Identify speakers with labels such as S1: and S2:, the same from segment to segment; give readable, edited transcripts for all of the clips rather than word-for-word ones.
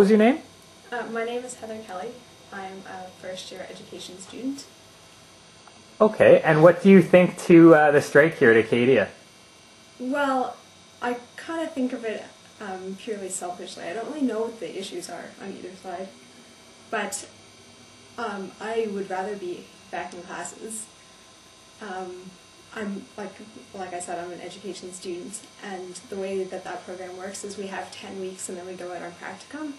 S1: What's your name?
S2: My name is Heather Kelly. I'm a first-year education student.
S1: Okay, and what do you think to the strike here at Acadia?
S2: Well, I kind of think of it purely selfishly. I don't really know what the issues are on either side, but I would rather be back in classes. I'm like I said, I'm an education student, and the way that program works is we have 10 weeks and then we go out on practicum,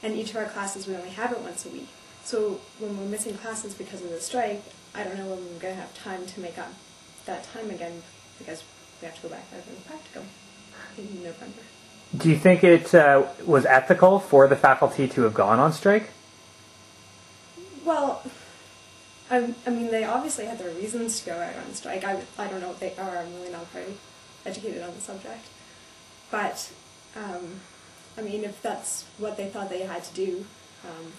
S2: and each of our classes we only have it once a week. So when we're missing classes because of the strike, I don't know when we're going to have time to make up that time again, because we have to go back out on practicum in November.
S1: Do you think it was ethical for the faculty to have gone on strike?
S2: Well, I mean, they obviously had their reasons to go out on strike. I don't know what they are. I'm really not very educated on the subject. But, I mean, if that's what they thought they had to do,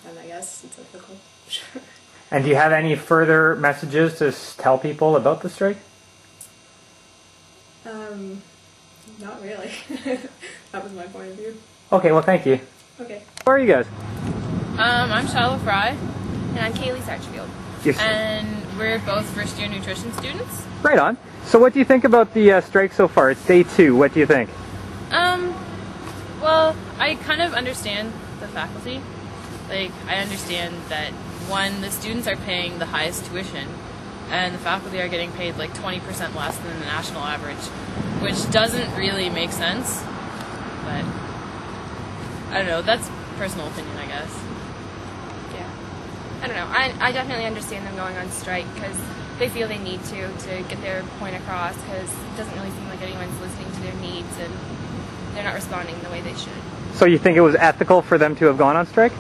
S2: then I guess it's ethical. Sure.
S1: And do you have any further messages to tell people about the strike?
S2: Not really. That was my point of view.
S1: Okay, well, thank you.
S2: Okay.
S1: Who are you guys?
S3: I'm Charlotte Fry.
S4: And I'm Kaylee Sarchfield.
S1: Yes.
S3: And we're both first-year nutrition students.
S1: Right on. So what do you think about the strike so far? It's day 2. What do you think?
S3: Well, I kind of understand the faculty. Like, I understand that, one, the students are paying the highest tuition, and the faculty are getting paid like 20% less than the national average, which doesn't really make sense. But, I don't know, that's personal opinion, I guess.
S4: Yeah. I don't know. I definitely understand them going on strike because they feel they need to get their point across, because it doesn't really seem like anyone's listening to their needs and they're not responding the way they should.
S1: So you think it was ethical for them to have gone on strike?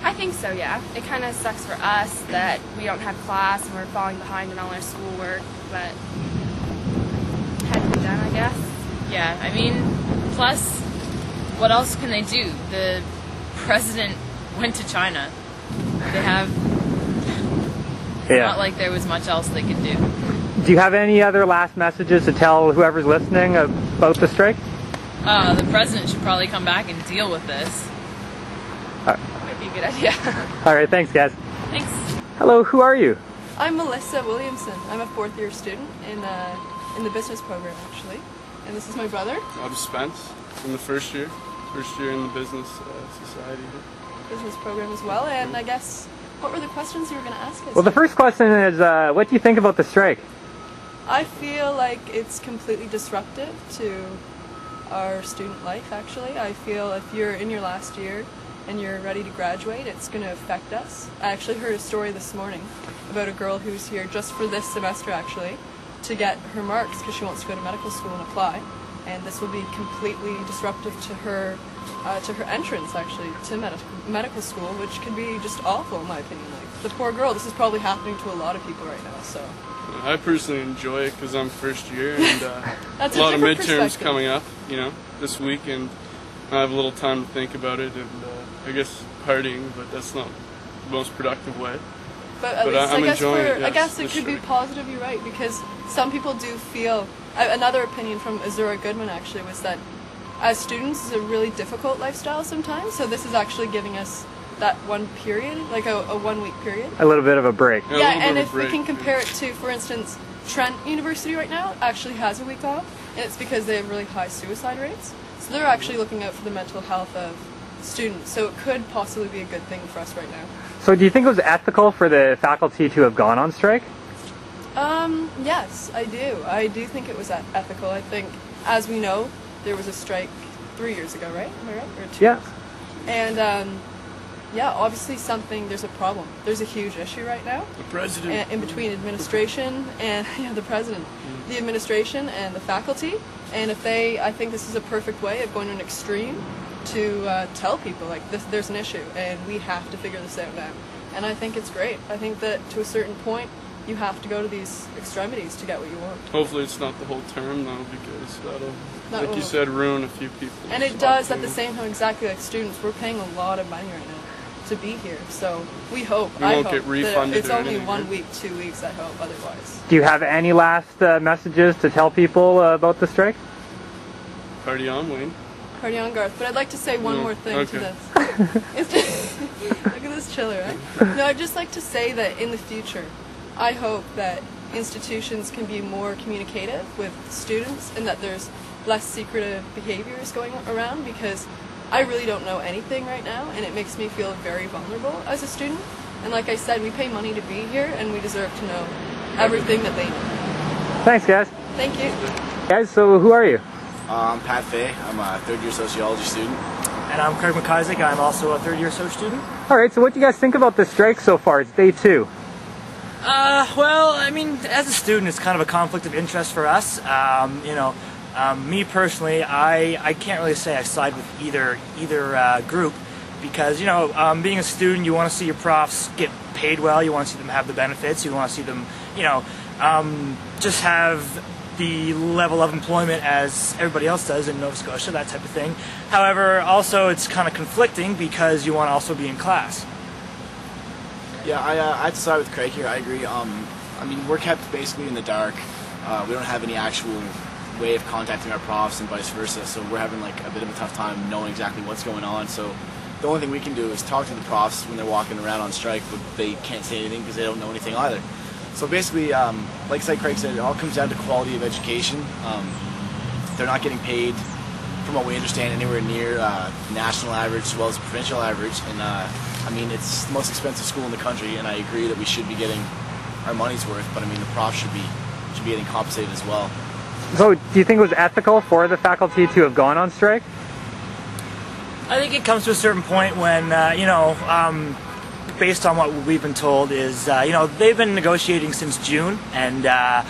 S4: I think so, yeah. It kind of sucks for us that we don't have class and we're falling behind in all our schoolwork, but it had to be done, I guess.
S3: Yeah, I mean, plus, what else can they do? The president went to China. They have...
S1: Yeah.
S3: Not like there was much else they could do.
S1: Do you have any other last messages to tell whoever's listening about the strike?
S3: The president should probably come back and deal with this.
S4: Might be a good idea.
S1: All right, thanks, guys.
S3: Thanks.
S1: Hello, who are you?
S5: I'm Melissa Williamson. I'm a 4th-year student in the business program, actually. And this is my brother.
S6: I'm Spence. I'm the first year in the business society.
S5: Business program as well. And I guess, what were the questions you were going to ask us?
S1: Well, the first question is, what do you think about the strike?
S5: I feel like it's completely disruptive to our student life, actually. I feel if you're in your last year and you're ready to graduate, it's going to affect us. I actually heard a story this morning about a girl who's here just for this semester, actually, to get her marks because she wants to go to medical school and apply. And this will be completely disruptive to her entrance, actually, to medical school, which could be just awful, in my opinion. Like, the poor girl, this is probably happening to a lot of people right now, so...
S6: I personally enjoy it because I'm first year, and
S5: That's
S6: a lot of midterms
S5: perspective.
S6: Coming up, this week, and I have a little time to think about it, and I guess partying, but that's not the most productive way.
S5: But at least
S6: I'm enjoying it.
S5: I guess it
S6: this
S5: could be
S6: strike.
S5: positive, you're right, because some people do feel... Another opinion from Azura Goodman, actually, was that as students, it's a really difficult lifestyle sometimes, so this is actually giving us that one period, like a 1 week period.
S1: A little bit of a break.
S5: Yeah, and if we can compare it to, for instance, Trent University right now actually has a week off, and it's because they have really high suicide rates. So they're actually looking out for the mental health of students, so it could possibly be a good thing for us right now.
S1: So do you think it was ethical for the faculty to have gone on strike?
S5: Yes, I do. I do think it was ethical. I think, as we know, there was a strike 3 years ago, right? Am I right? Or 2
S1: Yeah.
S5: years? And, yeah, obviously there's a problem. There's a huge issue right now.
S6: The president.
S5: In between administration and, the president. The administration and the faculty. And I think this is a perfect way of going to an extreme to tell people, like, there's an issue, and we have to figure this out now. And I think it's great. I think that to a certain point, you have to go to these extremities to get what you want.
S6: Hopefully it's not the whole term, though, because that'll, like you said, ruin a few people.
S5: And it does at the same time, exactly like students. We're paying a lot of money right now to be here. So we hope,
S6: we won't get refunded
S5: that it's
S6: or
S5: only
S6: anything,
S5: 1
S6: right?
S5: week, 2 weeks, I hope, otherwise.
S1: Do you have any last messages to tell people about the strike?
S6: Party on, Wayne.
S5: party on, Garth. But I'd like to say one more thing to this. It's just, look at this chiller, right? No, I'd just like to say that in the future, I hope that institutions can be more communicative with students and that there's less secretive behaviors going around, because I really don't know anything right now and it makes me feel very vulnerable as a student. And like I said, we pay money to be here and we deserve to know everything that they know.
S1: Thanks, guys.
S5: Thank you.
S1: Guys, so who are you?
S7: I'm Pat Fay. I'm a third-year sociology student.
S8: And I'm Craig McIsaac. I'm also a third-year soc student.
S1: All right, so what do you guys think about the strike so far? It's day 2.
S8: Well, I mean, as a student, it's kind of a conflict of interest for us. Me personally, I can't really say I side with either group, because being a student, you want to see your profs get paid well. You want to see them have the benefits. You want to see them, just have the level of employment as everybody else does in Nova Scotia, that type of thing. However, also it's kind of conflicting because you want to also be in class.
S7: Yeah, I have to side with Craig here. I agree. I mean, we're kept basically in the dark. We don't have any actual way of contacting our profs and vice versa, so we're having like a bit of a tough time knowing exactly what's going on. So the only thing we can do is talk to the profs when they're walking around on strike, but they can't say anything because they don't know anything either. So basically, like Craig said, it all comes down to quality of education. They're not getting paid, from what we understand, anywhere near national average as well as provincial average. And I mean, it's the most expensive school in the country, and I agree that we should be getting our money's worth. But I mean, the profs should be getting compensated as well.
S1: So, do you think it was ethical for the faculty to have gone on strike?
S8: I think it comes to a certain point when, based on what we've been told, is they've been negotiating since June, and I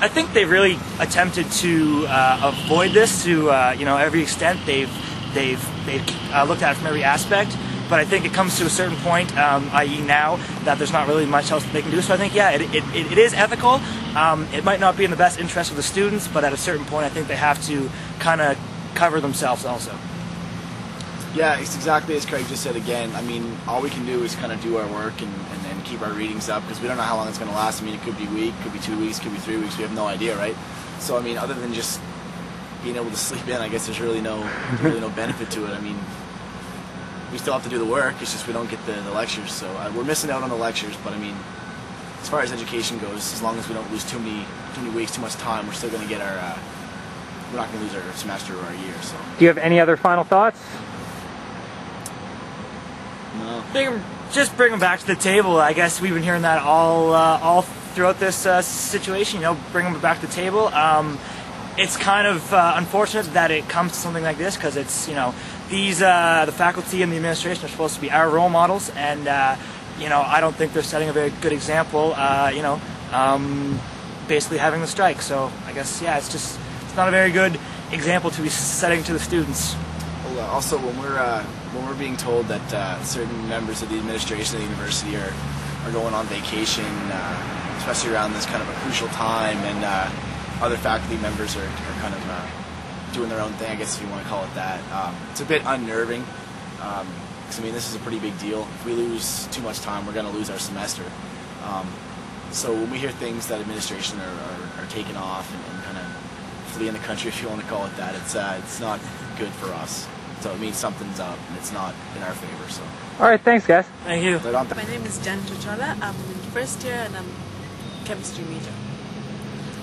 S8: think they've really attempted to avoid this to every extent. They've looked at it from every aspect, but I think it comes to a certain point, i.e. now, that there's not really much else that they can do. So I think, yeah, it is ethical. It might not be in the best interest of the students, but at a certain point, I think they have to kind of cover themselves also.
S7: Yeah, it's exactly as Craig just said again. I mean, all we can do is kind of do our work and keep our readings up, because we don't know how long it's going to last. I mean, it could be a week, could be 2 weeks, could be 3 weeks. We have no idea, right? So, I mean, other than just being able to sleep in, I guess there's really no benefit to it. I mean, we still have to do the work. It's just we don't get the lectures. So we're missing out on the lectures. But, I mean, as far as education goes, as long as we don't lose too many weeks, too much time, we're still going to get our we're not going to lose our semester or our year. So.
S1: Do you have any other final thoughts?
S7: No.
S8: Just bring them back to the table. I guess we've been hearing that all throughout this situation. Bring them back to the table. It's kind of unfortunate that it comes to something like this, because it's the faculty and the administration are supposed to be our role models, and I don't think they're setting a very good example. Basically having the strike. So I guess it's not a very good example to be setting to the students.
S7: Well, also when we're being told that certain members of the administration of the university are going on vacation, especially around this kind of a crucial time, and other faculty members are kind of doing their own thing, I guess if you want to call it that. It's a bit unnerving, because I mean, this is a pretty big deal. If we lose too much time, we're going to lose our semester. So when we hear things that administration are taking off and kind of fleeing the country, if you want to call it that, it's not good for us. So it means something's up, and it's not in our favor. So.
S1: All right, thanks, guys.
S8: Thank you.
S9: My name is Jan Chochola. I'm in first year and I'm chemistry major.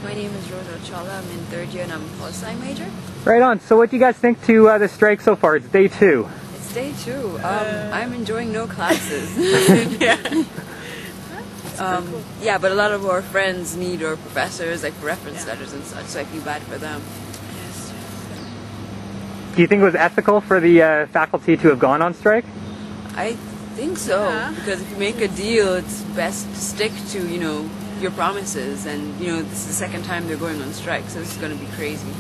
S10: My name is Rosa Chola. I'm in third year and I'm poli-sci major.
S1: Right on. So what do you guys think to the strike so far? It's day 2.
S10: It's day 2. I'm enjoying no classes.
S9: Yeah.
S10: Cool. Yeah, but a lot of our friends need our professors, like for reference letters and such, so I feel bad for them.
S9: Yes.
S1: Do you think it was ethical for the faculty to have gone on strike?
S10: I think so, because if you make a deal, it's best to stick to, your promises, and, this is the second time they're going on strike, so this is going to be crazy.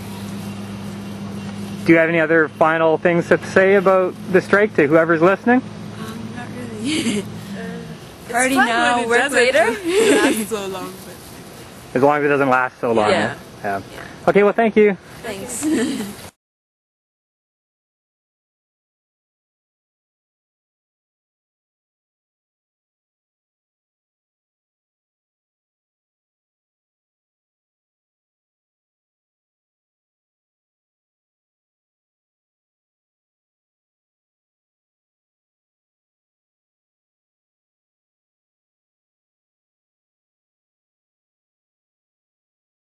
S1: Do you have any other final things to say about the strike to whoever's listening?
S10: Not really. Party
S9: fun
S10: now,
S9: when it
S10: work later.
S9: Last so long.
S1: As long as it doesn't last so long.
S10: Yeah.
S1: Yeah. Okay, well, thank you.
S10: Thanks.